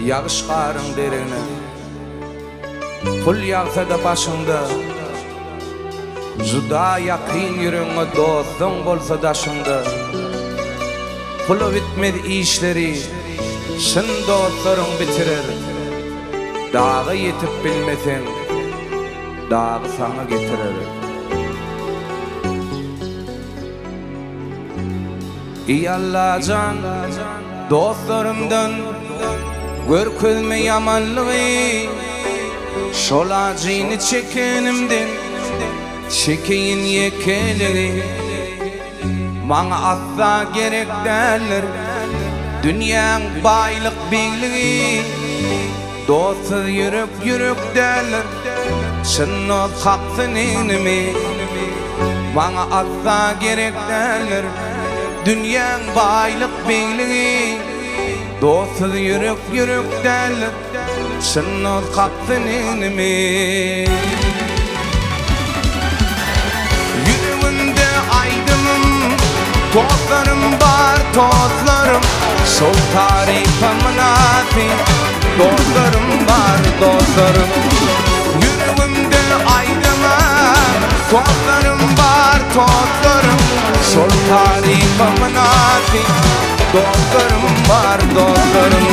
Yağış qarın derine pul yağsa da başında juda yakin yüreğine dostun bolsa daşında pulu bitmedi işleri şın dostların bitirir dağı yetip bilmesen dağı sana getirir. İyi Allah can dostlarımdan görkülme yamanlığı şol acını çekenimden çekeyin yekeleri bana asla gerek derler dünyanın baylık bilgiyi dostsuz yürük derler şınnoz haksın inimi bana asla gerek derler dünyanın baylık bilgiyi dostsuz yürük derler şınnoz haksın inimi yüreğimde aydınım tozlarım var tozlarım sol tarifamın adı dostlarım var dostlarım yüreğimde aydınım tozlarım var tozlarım sol tarifamın adı dostlarım var dostlarım.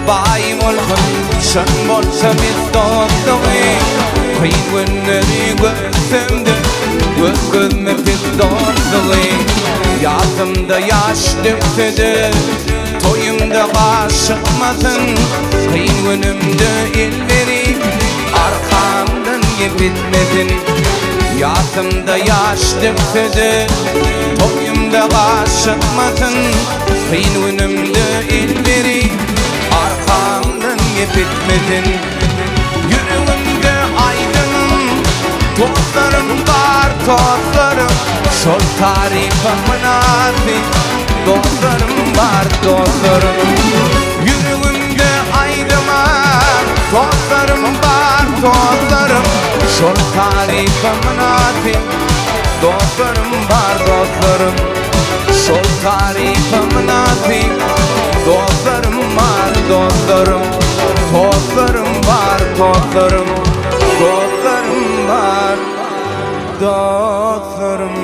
Bay olsun, şan bolsa biz dostluğu kıyın günleri gözümde gözüme biz dostluğu yazımda yaş dökse de toyumda aşıkmasın kıyın günümde elleri arkamdan gitmesin yazımda yaş dökse de toyumda aşıkmasın kıyın günümde elleri arkamdan gitmedin yüreğimde aydınım tozlarım var tozlarım sol tarifamın adı dostlarım var dostlarım yüreğimde aydınım tozlarım var tozlarım sol tarifamın adı dostlarım var dostlarım sol tarifamın adı dostlarım var dostlarım dostlarım var dostlarım dostlarım var dostlarım.